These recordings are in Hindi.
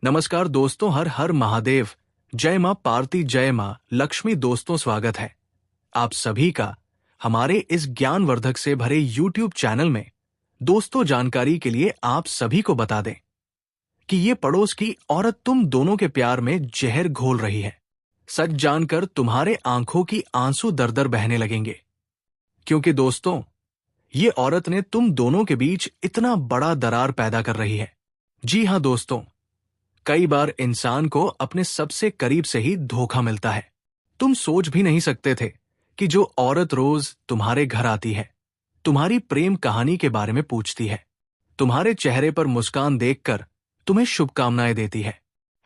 नमस्कार दोस्तों, हर हर महादेव। जय मां पार्वती, जय मां लक्ष्मी। दोस्तों, स्वागत है आप सभी का हमारे इस ज्ञानवर्धक से भरे YouTube चैनल में। दोस्तों, जानकारी के लिए आप सभी को बता दें कि ये पड़ोस की औरत तुम दोनों के प्यार में जहर घोल रही है। सच जानकर तुम्हारे आंखों की आंसू दर दर बहने लगेंगे, क्योंकि दोस्तों, ये औरत ने तुम दोनों के बीच इतना बड़ा दरार पैदा कर रही है। जी हां दोस्तों, कई बार इंसान को अपने सबसे करीब से ही धोखा मिलता है। तुम सोच भी नहीं सकते थे कि जो औरत रोज तुम्हारे घर आती है, तुम्हारी प्रेम कहानी के बारे में पूछती है, तुम्हारे चेहरे पर मुस्कान देखकर तुम्हें शुभकामनाएं देती है,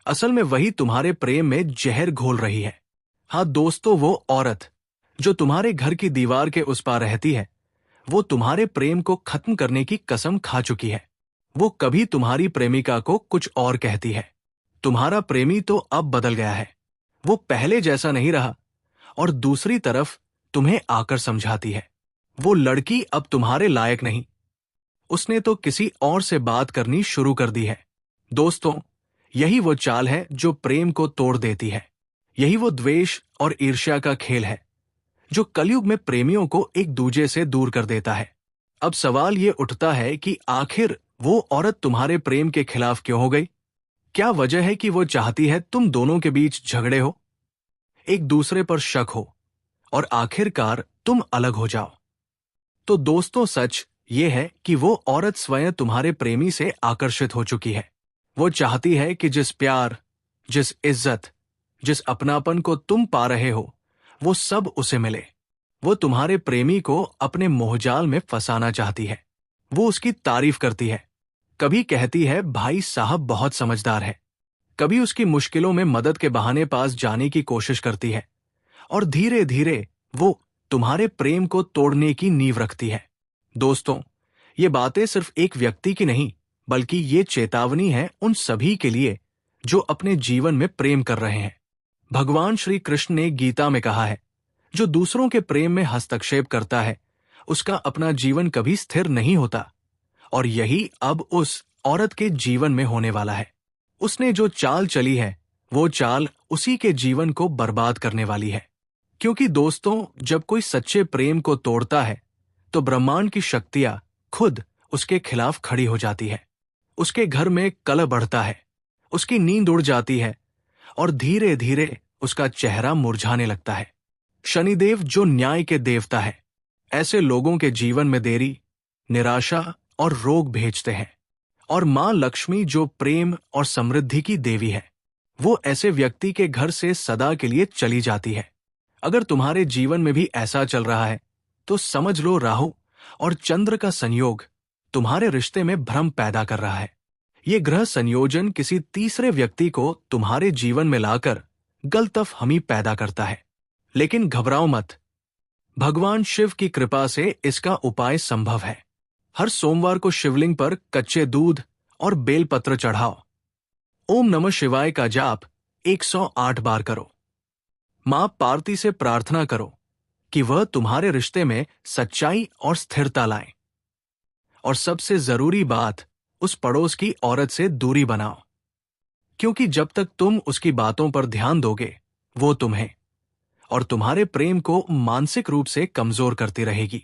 असल में वही तुम्हारे प्रेम में जहर घोल रही है। हाँ दोस्तों, वो औरत जो तुम्हारे घर की दीवार के उस पार रहती है, वो तुम्हारे प्रेम को खत्म करने की कसम खा चुकी है। वो कभी तुम्हारी प्रेमिका को कुछ और कहती है। तुम्हारा प्रेमी तो अब बदल गया है, वो पहले जैसा नहीं रहा। और दूसरी तरफ तुम्हें आकर समझाती है, वो लड़की अब तुम्हारे लायक नहीं, उसने तो किसी और से बात करनी शुरू कर दी है। दोस्तों, यही वो चाल है जो प्रेम को तोड़ देती है। यही वो द्वेष और ईर्ष्या का खेल है जो कलयुग में प्रेमियों को एक दूजे से दूर कर देता है। अब सवाल ये उठता है कि आखिर वो औरत तुम्हारे प्रेम के खिलाफ क्यों हो गई? क्या वजह है कि वो चाहती है तुम दोनों के बीच झगड़े हो, एक दूसरे पर शक हो और आखिरकार तुम अलग हो जाओ? तो दोस्तों, सच ये है कि वो औरत स्वयं तुम्हारे प्रेमी से आकर्षित हो चुकी है। वो चाहती है कि जिस प्यार, जिस इज्जत, जिस अपनापन को तुम पा रहे हो, वो सब उसे मिले। वो तुम्हारे प्रेमी को अपने मोहजाल में फंसाना चाहती है। वो उसकी तारीफ करती है, कभी कहती है भाई साहब बहुत समझदार है, कभी उसकी मुश्किलों में मदद के बहाने पास जाने की कोशिश करती है, और धीरे धीरे वो तुम्हारे प्रेम को तोड़ने की नींव रखती है। दोस्तों, ये बातें सिर्फ एक व्यक्ति की नहीं, बल्कि ये चेतावनी है उन सभी के लिए जो अपने जीवन में प्रेम कर रहे हैं। भगवान श्री कृष्ण ने गीता में कहा है, जो दूसरों के प्रेम में हस्तक्षेप करता है, उसका अपना जीवन कभी स्थिर नहीं होता। और यही अब उस औरत के जीवन में होने वाला है। उसने जो चाल चली है, वो चाल उसी के जीवन को बर्बाद करने वाली है। क्योंकि दोस्तों, जब कोई सच्चे प्रेम को तोड़ता है, तो ब्रह्मांड की शक्तियां खुद उसके खिलाफ खड़ी हो जाती है। उसके घर में कलह बढ़ता है, उसकी नींद उड़ जाती है और धीरे धीरे उसका चेहरा मुरझाने लगता है। शनिदेव जो न्याय के देवता है, ऐसे लोगों के जीवन में देरी, निराशा और रोग भेजते हैं। और मां लक्ष्मी जो प्रेम और समृद्धि की देवी है, वो ऐसे व्यक्ति के घर से सदा के लिए चली जाती है। अगर तुम्हारे जीवन में भी ऐसा चल रहा है, तो समझ लो राहु और चंद्र का संयोग तुम्हारे रिश्ते में भ्रम पैदा कर रहा है। ये ग्रह संयोजन किसी तीसरे व्यक्ति को तुम्हारे जीवन में लाकर गलतफहमी पैदा करता है। लेकिन घबराओ मत, भगवान शिव की कृपा से इसका उपाय संभव है। हर सोमवार को शिवलिंग पर कच्चे दूध और बेलपत्र चढ़ाओ। ओम नमः शिवाय का जाप 108 बार करो। मां पार्वती से प्रार्थना करो कि वह तुम्हारे रिश्ते में सच्चाई और स्थिरता लाए। और सबसे जरूरी बात, उस पड़ोस की औरत से दूरी बनाओ, क्योंकि जब तक तुम उसकी बातों पर ध्यान दोगे, वो तुम्हें और तुम्हारे प्रेम को मानसिक रूप से कमजोर करती रहेगी।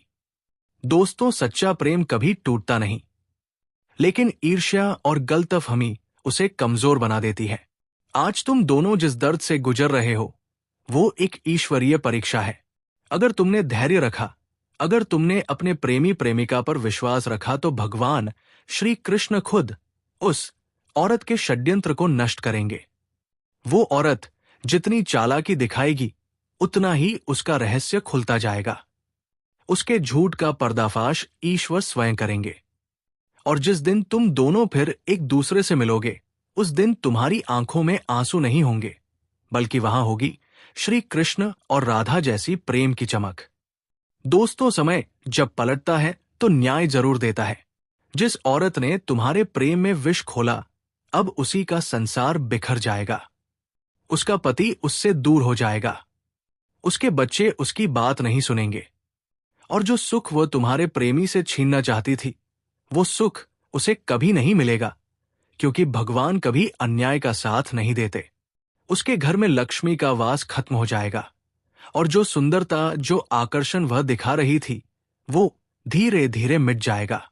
दोस्तों, सच्चा प्रेम कभी टूटता नहीं, लेकिन ईर्ष्या और गलतफहमी उसे कमजोर बना देती है। आज तुम दोनों जिस दर्द से गुजर रहे हो, वो एक ईश्वरीय परीक्षा है। अगर तुमने धैर्य रखा, अगर तुमने अपने प्रेमी प्रेमिका पर विश्वास रखा, तो भगवान श्री कृष्ण खुद उस औरत के षड्यंत्र को नष्ट करेंगे। वो औरत जितनी चालाकी दिखाएगी, उतना ही उसका रहस्य खुलता जाएगा। उसके झूठ का पर्दाफाश ईश्वर स्वयं करेंगे। और जिस दिन तुम दोनों फिर एक दूसरे से मिलोगे, उस दिन तुम्हारी आंखों में आंसू नहीं होंगे, बल्कि वहां होगी श्री कृष्ण और राधा जैसी प्रेम की चमक। दोस्तों, समय जब पलटता है तो न्याय जरूर देता है। जिस औरत ने तुम्हारे प्रेम में विष खोला, अब उसी का संसार बिखर जाएगा। उसका पति उससे दूर हो जाएगा, उसके बच्चे उसकी बात नहीं सुनेंगे, और जो सुख वो तुम्हारे प्रेमी से छीनना चाहती थी, वो सुख उसे कभी नहीं मिलेगा, क्योंकि भगवान कभी अन्याय का साथ नहीं देते। उसके घर में लक्ष्मी का वास खत्म हो जाएगा और जो सुंदरता, जो आकर्षण वह दिखा रही थी, वो धीरे धीरे मिट जाएगा।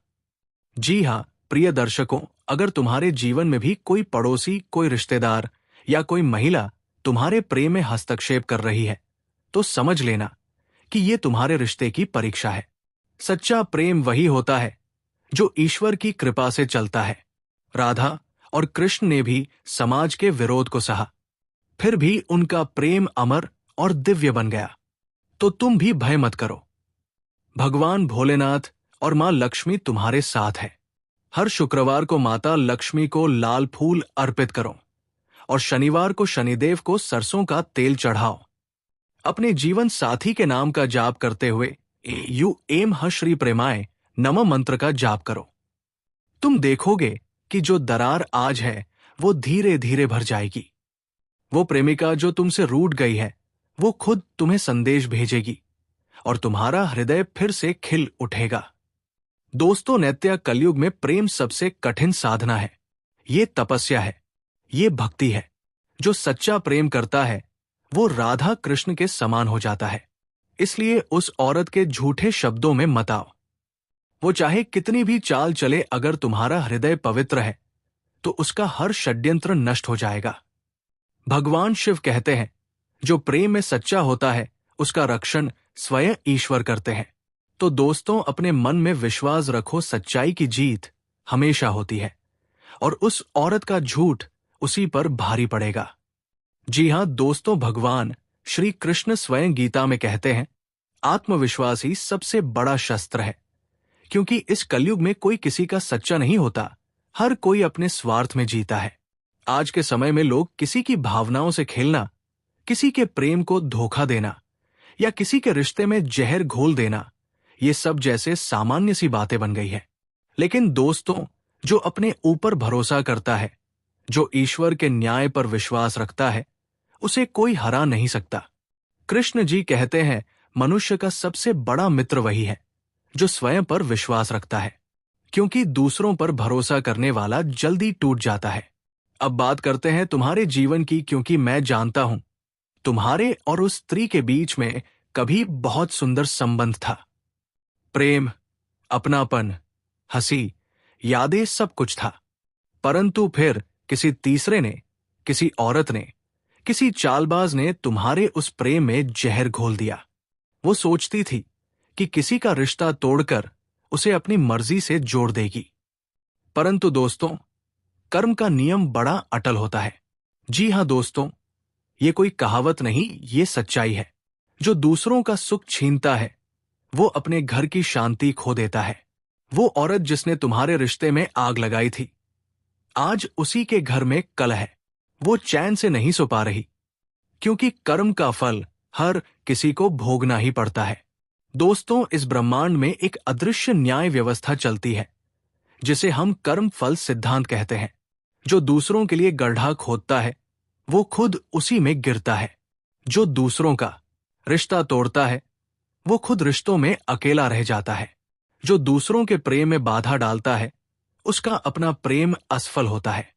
जी हाँ प्रिय दर्शकों, अगर तुम्हारे जीवन में भी कोई पड़ोसी, कोई रिश्तेदार या कोई महिला तुम्हारे प्रेम में हस्तक्षेप कर रही है, तो समझ लेना कि ये तुम्हारे रिश्ते की परीक्षा है। सच्चा प्रेम वही होता है जो ईश्वर की कृपा से चलता है। राधा और कृष्ण ने भी समाज के विरोध को सहा, फिर भी उनका प्रेम अमर और दिव्य बन गया। तो तुम भी भय मत करो। भगवान भोलेनाथ और मां लक्ष्मी तुम्हारे साथ है। हर शुक्रवार को माता लक्ष्मी को लाल फूल अर्पित करो और शनिवार को शनिदेव को सरसों का तेल चढ़ाओ। अपने जीवन साथी के नाम का जाप करते हुए यू एम ह श्री प्रेमाय नमः मंत्र का जाप करो। तुम देखोगे कि जो दरार आज है वो धीरे धीरे भर जाएगी। वो प्रेमिका जो तुमसे रूठ गई है, वो खुद तुम्हें संदेश भेजेगी और तुम्हारा हृदय फिर से खिल उठेगा। दोस्तों, नित्य कलयुग में प्रेम सबसे कठिन साधना है। ये तपस्या है, ये भक्ति है। जो सच्चा प्रेम करता है वो राधा कृष्ण के समान हो जाता है। इसलिए उस औरत के झूठे शब्दों में मत आओ। वो चाहे कितनी भी चाल चले, अगर तुम्हारा हृदय पवित्र है तो उसका हर षड्यंत्र नष्ट हो जाएगा। भगवान शिव कहते हैं, जो प्रेम में सच्चा होता है उसका रक्षण स्वयं ईश्वर करते हैं। तो दोस्तों, अपने मन में विश्वास रखो, सच्चाई की जीत हमेशा होती है और उस औरत का झूठ उसी पर भारी पड़ेगा। जी हां दोस्तों, भगवान श्री कृष्ण स्वयं गीता में कहते हैं, आत्मविश्वास ही सबसे बड़ा शस्त्र है। क्योंकि इस कलयुग में कोई किसी का सच्चा नहीं होता, हर कोई अपने स्वार्थ में जीता है। आज के समय में लोग किसी की भावनाओं से खेलना, किसी के प्रेम को धोखा देना या किसी के रिश्ते में जहर घोल देना, ये सब जैसे सामान्य सी बातें बन गई है। लेकिन दोस्तों, जो अपने ऊपर भरोसा करता है, जो ईश्वर के न्याय पर विश्वास रखता है, उसे कोई हरा नहीं सकता। कृष्ण जी कहते हैं, मनुष्य का सबसे बड़ा मित्र वही है जो स्वयं पर विश्वास रखता है, क्योंकि दूसरों पर भरोसा करने वाला जल्दी टूट जाता है। अब बात करते हैं तुम्हारे जीवन की, क्योंकि मैं जानता हूं तुम्हारे और उस स्त्री के बीच में कभी बहुत सुंदर संबंध था। प्रेम, अपनापन, हंसी, यादें, सब कुछ था। परंतु फिर किसी तीसरे ने, किसी औरत ने, किसी चालबाज ने तुम्हारे उस प्रेम में जहर घोल दिया। वो सोचती थी कि किसी का रिश्ता तोड़कर उसे अपनी मर्जी से जोड़ देगी। परंतु दोस्तों, कर्म का नियम बड़ा अटल होता है। जी हां दोस्तों, ये कोई कहावत नहीं, ये सच्चाई है। जो दूसरों का सुख छीनता है वो अपने घर की शांति खो देता है। वो औरत जिसने तुम्हारे रिश्ते में आग लगाई थी, आज उसी के घर में कलह है। वो चैन से नहीं सो पा रही, क्योंकि कर्म का फल हर किसी को भोगना ही पड़ता है। दोस्तों, इस ब्रह्मांड में एक अदृश्य न्याय व्यवस्था चलती है, जिसे हम कर्म फल सिद्धांत कहते हैं। जो दूसरों के लिए गड्ढा खोदता है वो खुद उसी में गिरता है। जो दूसरों का रिश्ता तोड़ता है वो खुद रिश्तों में अकेला रह जाता है। जो दूसरों के प्रेम में बाधा डालता है उसका अपना प्रेम असफल होता है।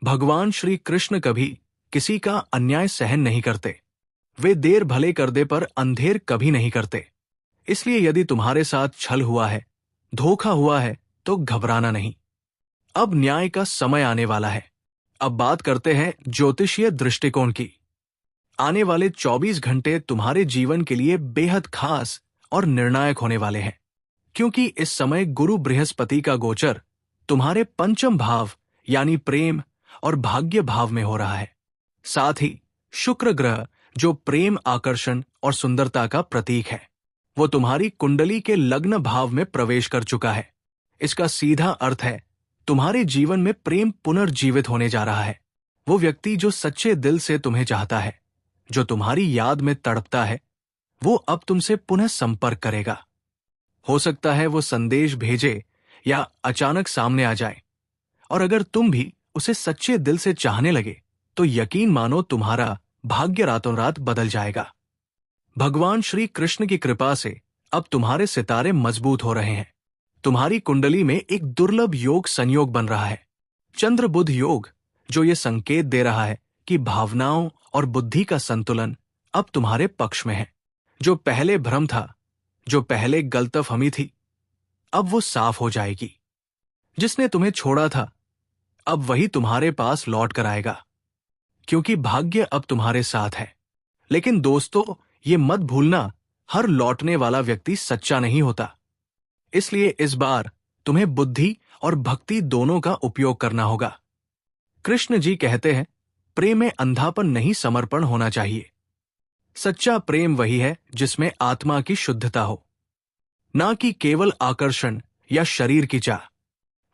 भगवान श्री कृष्ण कभी किसी का अन्याय सहन नहीं करते। वे देर भले कर दे पर अंधेर कभी नहीं करते। इसलिए यदि तुम्हारे साथ छल हुआ है, धोखा हुआ है, तो घबराना नहीं। अब न्याय का समय आने वाला है। अब बात करते हैं ज्योतिषीय दृष्टिकोण की। आने वाले 24 घंटे तुम्हारे जीवन के लिए बेहद खास और निर्णायक होने वाले हैं, क्योंकि इस समय गुरु बृहस्पति का गोचर तुम्हारे पंचम भाव यानी प्रेम और भाग्य भाव में हो रहा है। साथ ही शुक्र ग्रह, जो प्रेम, आकर्षण और सुंदरता का प्रतीक है, वो तुम्हारी कुंडली के लग्न भाव में प्रवेश कर चुका है। इसका सीधा अर्थ है तुम्हारे जीवन में प्रेम पुनर्जीवित होने जा रहा है। वो व्यक्ति जो सच्चे दिल से तुम्हें चाहता है, जो तुम्हारी याद में तड़पता है, वो अब तुमसे पुनः संपर्क करेगा। हो सकता है वो संदेश भेजे या अचानक सामने आ जाए। और अगर तुम भी उसे सच्चे दिल से चाहने लगे तो यकीन मानो तुम्हारा भाग्य रातों रात बदल जाएगा। भगवान श्री कृष्ण की कृपा से अब तुम्हारे सितारे मजबूत हो रहे हैं। तुम्हारी कुंडली में एक दुर्लभ योग संयोग बन रहा है, चंद्र बुध योग, जो ये संकेत दे रहा है कि भावनाओं और बुद्धि का संतुलन अब तुम्हारे पक्ष में है। जो पहले भ्रम था, जो पहले गलतफहमी थी, अब वो साफ हो जाएगी। जिसने तुम्हें छोड़ा था, अब वही तुम्हारे पास लौट कर आएगा, क्योंकि भाग्य अब तुम्हारे साथ है। लेकिन दोस्तों, ये मत भूलना, हर लौटने वाला व्यक्ति सच्चा नहीं होता। इसलिए इस बार तुम्हें बुद्धि और भक्ति दोनों का उपयोग करना होगा। कृष्ण जी कहते हैं, प्रेम में अंधापन नहीं, समर्पण होना चाहिए। सच्चा प्रेम वही है जिसमें आत्मा की शुद्धता हो, ना कि केवल आकर्षण या शरीर की चाह।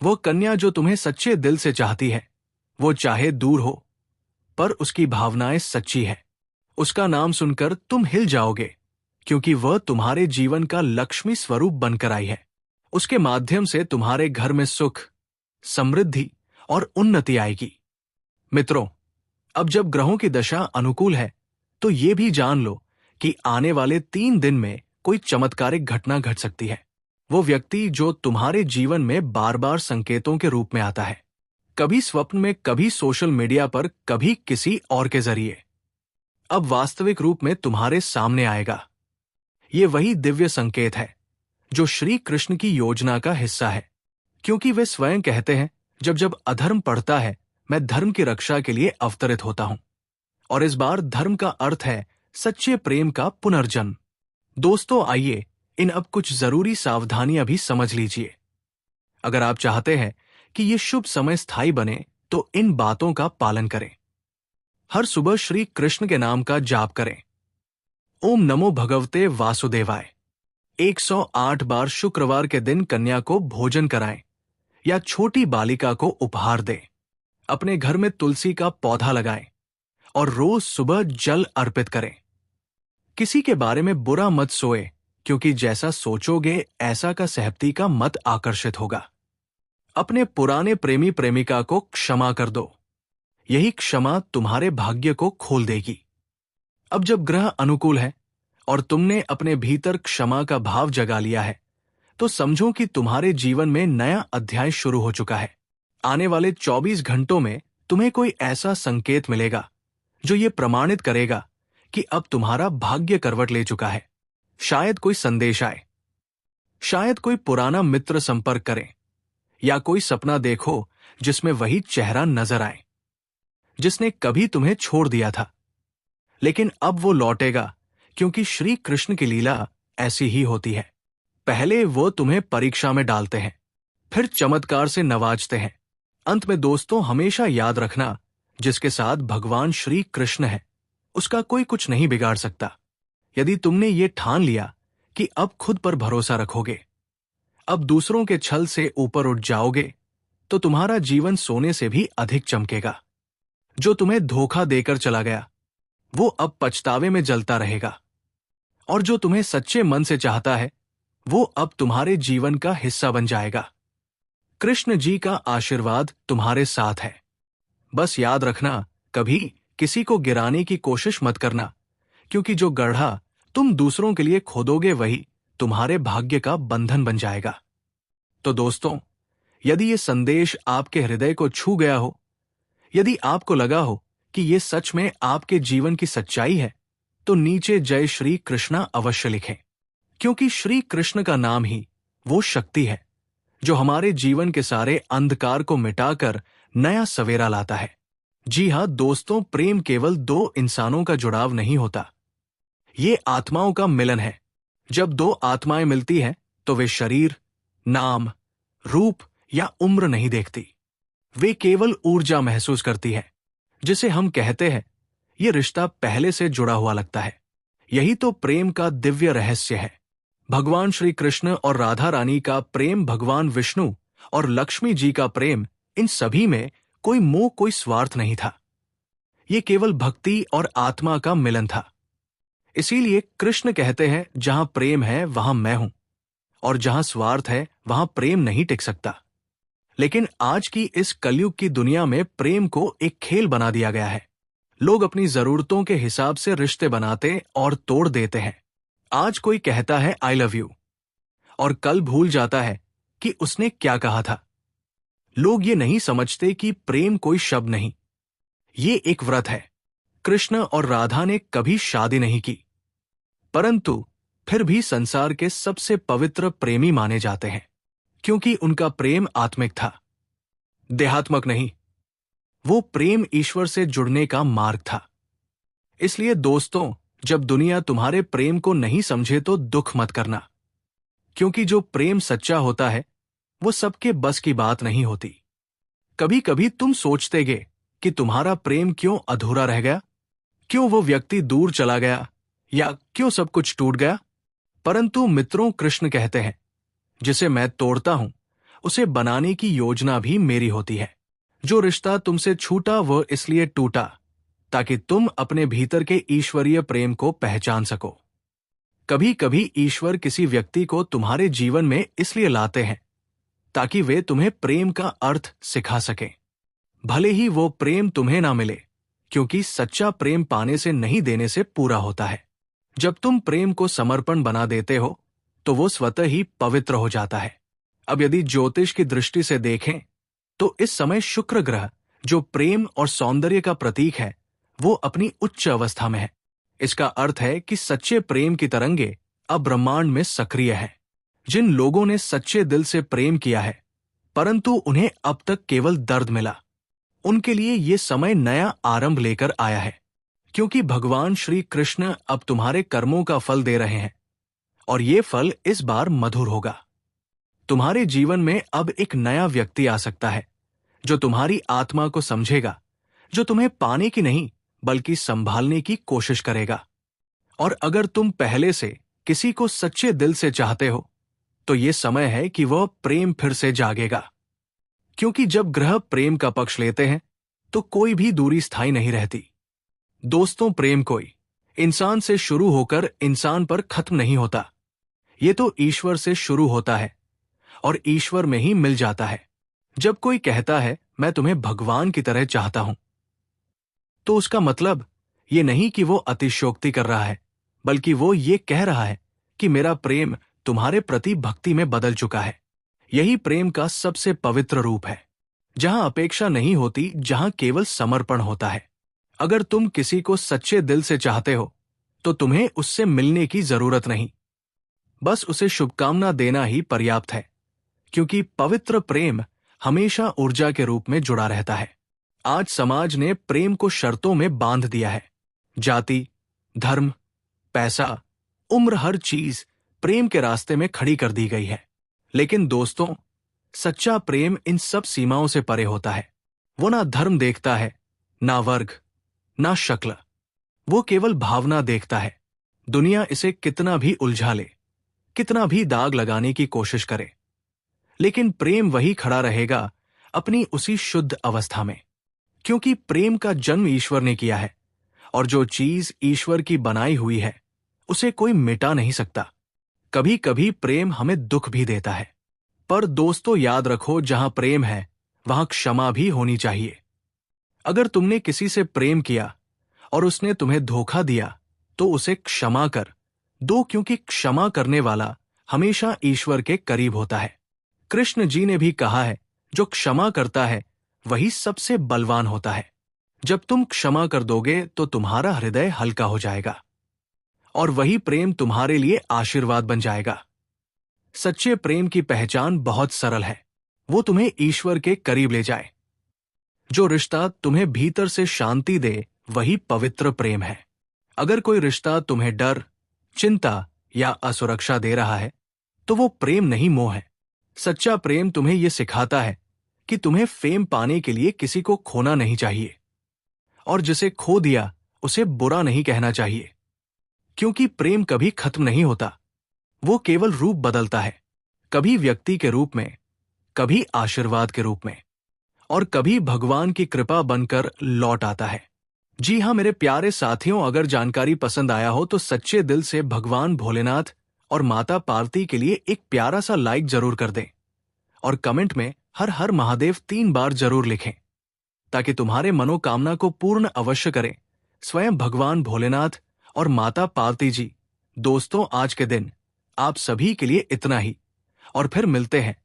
वो कन्या जो तुम्हें सच्चे दिल से चाहती है, वो चाहे दूर हो, पर उसकी भावनाएं सच्ची है। उसका नाम सुनकर तुम हिल जाओगे, क्योंकि वह तुम्हारे जीवन का लक्ष्मी स्वरूप बनकर आई है। उसके माध्यम से तुम्हारे घर में सुख, समृद्धि और उन्नति आएगी। मित्रों, अब जब ग्रहों की दशा अनुकूल है, तो ये भी जान लो कि आने वाले 3 दिन में कोई चमत्कारिक घटना घट सकती है। वो व्यक्ति जो तुम्हारे जीवन में बार बार संकेतों के रूप में आता है, कभी स्वप्न में, कभी सोशल मीडिया पर, कभी किसी और के जरिए, अब वास्तविक रूप में तुम्हारे सामने आएगा। ये वही दिव्य संकेत है जो श्री कृष्ण की योजना का हिस्सा है, क्योंकि वे स्वयं कहते हैं, जब जब अधर्म पड़ता है, मैं धर्म की रक्षा के लिए अवतरित होता हूं। और इस बार धर्म का अर्थ है सच्चे प्रेम का पुनर्जन्म। दोस्तों, आइए इन अब कुछ जरूरी सावधानियां भी समझ लीजिए। अगर आप चाहते हैं कि ये शुभ समय स्थायी बने, तो इन बातों का पालन करें। हर सुबह श्री कृष्ण के नाम का जाप करें। ओम नमो भगवते वासुदेवाय 108 बार शुक्रवार के दिन कन्या को भोजन कराएं या छोटी बालिका को उपहार दें। अपने घर में तुलसी का पौधा लगाएं और रोज सुबह जल अर्पित करें। किसी के बारे में बुरा मत सोए, क्योंकि जैसा सोचोगे ऐसा का सहमति का मत आकर्षित होगा। अपने पुराने प्रेमी प्रेमिका को क्षमा कर दो। यही क्षमा तुम्हारे भाग्य को खोल देगी। अब जब ग्रह अनुकूल है और तुमने अपने भीतर क्षमा का भाव जगा लिया है, तो समझो कि तुम्हारे जीवन में नया अध्याय शुरू हो चुका है। आने वाले 24 घंटों में तुम्हें कोई ऐसा संकेत मिलेगा जो ये प्रमाणित करेगा कि अब तुम्हारा भाग्य करवट ले चुका है। शायद कोई संदेश आए, शायद कोई पुराना मित्र संपर्क करे, या कोई सपना देखो जिसमें वही चेहरा नजर आए जिसने कभी तुम्हें छोड़ दिया था। लेकिन अब वो लौटेगा, क्योंकि श्री कृष्ण की लीला ऐसी ही होती है। पहले वो तुम्हें परीक्षा में डालते हैं, फिर चमत्कार से नवाजते हैं। अंत में दोस्तों, हमेशा याद रखना, जिसके साथ भगवान श्री कृष्ण है, उसका कोई कुछ नहीं बिगाड़ सकता। यदि तुमने ये ठान लिया कि अब खुद पर भरोसा रखोगे, अब दूसरों के छल से ऊपर उठ जाओगे, तो तुम्हारा जीवन सोने से भी अधिक चमकेगा। जो तुम्हें धोखा देकर चला गया, वो अब पछतावे में जलता रहेगा, और जो तुम्हें सच्चे मन से चाहता है, वो अब तुम्हारे जीवन का हिस्सा बन जाएगा। कृष्ण जी का आशीर्वाद तुम्हारे साथ है। बस याद रखना, कभी किसी को गिराने की कोशिश मत करना, क्योंकि जो गड्ढा तुम दूसरों के लिए खोदोगे, वही तुम्हारे भाग्य का बंधन बन जाएगा। तो दोस्तों, यदि ये संदेश आपके हृदय को छू गया हो, यदि आपको लगा हो कि ये सच में आपके जीवन की सच्चाई है, तो नीचे जय श्री कृष्णा अवश्य लिखें, क्योंकि श्री कृष्ण का नाम ही वो शक्ति है जो हमारे जीवन के सारे अंधकार को मिटाकर नया सवेरा लाता है। जी हां दोस्तों, प्रेम केवल 2 इंसानों का जुड़ाव नहीं होता, ये आत्माओं का मिलन है। जब 2 आत्माएं मिलती हैं, तो वे शरीर, नाम, रूप या उम्र नहीं देखती। वे केवल ऊर्जा महसूस करती है, जिसे हम कहते हैं ये रिश्ता पहले से जुड़ा हुआ लगता है। यही तो प्रेम का दिव्य रहस्य है। भगवान श्री कृष्ण और राधा रानी का प्रेम, भगवान विष्णु और लक्ष्मी जी का प्रेम, इन सभी में कोई मोह, कोई स्वार्थ नहीं था। ये केवल भक्ति और आत्मा का मिलन था। इसीलिए कृष्ण कहते हैं, जहां प्रेम है वहां मैं हूं, और जहां स्वार्थ है वहां प्रेम नहीं टिक सकता। लेकिन आज की इस कलयुग की दुनिया में प्रेम को एक खेल बना दिया गया है। लोग अपनी जरूरतों के हिसाब से रिश्ते बनाते और तोड़ देते हैं। आज कोई कहता है आई लव यू, और कल भूल जाता है कि उसने क्या कहा था। लोग ये नहीं समझते कि प्रेम कोई शब्द नहीं, ये एक व्रत है। कृष्ण और राधा ने कभी शादी नहीं की, परंतु फिर भी संसार के सबसे पवित्र प्रेमी माने जाते हैं, क्योंकि उनका प्रेम आत्मिक था, देहात्मक नहीं। वो प्रेम ईश्वर से जुड़ने का मार्ग था। इसलिए दोस्तों, जब दुनिया तुम्हारे प्रेम को नहीं समझे तो दुख मत करना, क्योंकि जो प्रेम सच्चा होता है वो सबके बस की बात नहीं होती। कभी कभी तुम सोचतेगे कि तुम्हारा प्रेम क्यों अधूरा रह गया, क्यों वो व्यक्ति दूर चला गया, या क्यों सब कुछ टूट गया। परंतु मित्रों, कृष्ण कहते हैं, जिसे मैं तोड़ता हूं उसे बनाने की योजना भी मेरी होती है। जो रिश्ता तुमसे छूटा वो इसलिए टूटा ताकि तुम अपने भीतर के ईश्वरीय प्रेम को पहचान सको। कभी कभी ईश्वर किसी व्यक्ति को तुम्हारे जीवन में इसलिए लाते हैं ताकि वे तुम्हें प्रेम का अर्थ सिखा सकें। भले ही वो प्रेम तुम्हें ना मिले, क्योंकि सच्चा प्रेम पाने से नहीं देने से पूरा होता है। जब तुम प्रेम को समर्पण बना देते हो तो वो स्वतः ही पवित्र हो जाता है। अब यदि ज्योतिष की दृष्टि से देखें तो इस समय शुक्र ग्रह, जो प्रेम और सौंदर्य का प्रतीक है, वो अपनी उच्च अवस्था में है। इसका अर्थ है कि सच्चे प्रेम की तरंगे अब ब्रह्मांड में सक्रिय है। जिन लोगों ने सच्चे दिल से प्रेम किया है परंतु उन्हें अब तक केवल दर्द मिला, उनके लिए ये समय नया आरंभ लेकर आया है, क्योंकि भगवान श्री कृष्ण अब तुम्हारे कर्मों का फल दे रहे हैं और ये फल इस बार मधुर होगा। तुम्हारे जीवन में अब एक नया व्यक्ति आ सकता है जो तुम्हारी आत्मा को समझेगा, जो तुम्हें पाने की नहीं बल्कि संभालने की कोशिश करेगा। और अगर तुम पहले से किसी को सच्चे दिल से चाहते हो तो ये समय है कि वह प्रेम फिर से जागेगा, क्योंकि जब ग्रह प्रेम का पक्ष लेते हैं तो कोई भी दूरी स्थायी नहीं रहती। दोस्तों, प्रेम कोई इंसान से शुरू होकर इंसान पर खत्म नहीं होता, ये तो ईश्वर से शुरू होता है और ईश्वर में ही मिल जाता है। जब कोई कहता है मैं तुम्हें भगवान की तरह चाहता हूं, तो उसका मतलब ये नहीं कि वो अतिशयोक्ति कर रहा है, बल्कि वो ये कह रहा है कि मेरा प्रेम तुम्हारे प्रति भक्ति में बदल चुका है। यही प्रेम का सबसे पवित्र रूप है, जहां अपेक्षा नहीं होती, जहां केवल समर्पण होता है। अगर तुम किसी को सच्चे दिल से चाहते हो तो तुम्हें उससे मिलने की जरूरत नहीं, बस उसे शुभकामना देना ही पर्याप्त है, क्योंकि पवित्र प्रेम हमेशा ऊर्जा के रूप में जुड़ा रहता है। आज समाज ने प्रेम को शर्तों में बांध दिया है। जाति, धर्म, पैसा, उम्र, हर चीज प्रेम के रास्ते में खड़ी कर दी गई है। लेकिन दोस्तों, सच्चा प्रेम इन सब सीमाओं से परे होता है। वो ना धर्म देखता है, ना वर्ग, ना शक्ल, वो केवल भावना देखता है। दुनिया इसे कितना भी उलझा ले, कितना भी दाग लगाने की कोशिश करे, लेकिन प्रेम वही खड़ा रहेगा अपनी उसी शुद्ध अवस्था में, क्योंकि प्रेम का जन्म ईश्वर ने किया है और जो चीज ईश्वर की बनाई हुई है उसे कोई मिटा नहीं सकता। कभी कभी प्रेम हमें दुख भी देता है, पर दोस्तों याद रखो, जहां प्रेम है वहां क्षमा भी होनी चाहिए। अगर तुमने किसी से प्रेम किया और उसने तुम्हें धोखा दिया तो उसे क्षमा कर दो, क्योंकि क्षमा करने वाला हमेशा ईश्वर के करीब होता है। कृष्ण जी ने भी कहा है, जो क्षमा करता है वही सबसे बलवान होता है। जब तुम क्षमा कर दोगे तो तुम्हारा हृदय हल्का हो जाएगा और वही प्रेम तुम्हारे लिए आशीर्वाद बन जाएगा। सच्चे प्रेम की पहचान बहुत सरल है, वो तुम्हें ईश्वर के करीब ले जाए। जो रिश्ता तुम्हें भीतर से शांति दे वही पवित्र प्रेम है। अगर कोई रिश्ता तुम्हें डर, चिंता या असुरक्षा दे रहा है तो वो प्रेम नहीं, मोह है। सच्चा प्रेम तुम्हें यह सिखाता है कि तुम्हें फेम पाने के लिए किसी को खोना नहीं चाहिए, और जिसे खो दिया उसे बुरा नहीं कहना चाहिए, क्योंकि प्रेम कभी खत्म नहीं होता, वो केवल रूप बदलता है, कभी व्यक्ति के रूप में, कभी आशीर्वाद के रूप में, और कभी भगवान की कृपा बनकर लौट आता है। जी हाँ मेरे प्यारे साथियों, अगर जानकारी पसंद आया हो तो सच्चे दिल से भगवान भोलेनाथ और माता पार्वती के लिए एक प्यारा सा लाइक जरूर कर दें और कमेंट में हर हर महादेव 3 बार जरूर लिखें, ताकि तुम्हारे मनोकामना को पूर्ण अवश्य करें स्वयं भगवान भोलेनाथ और माता पार्वती जी। दोस्तों, आज के दिन आप सभी के लिए इतना ही, और फिर मिलते हैं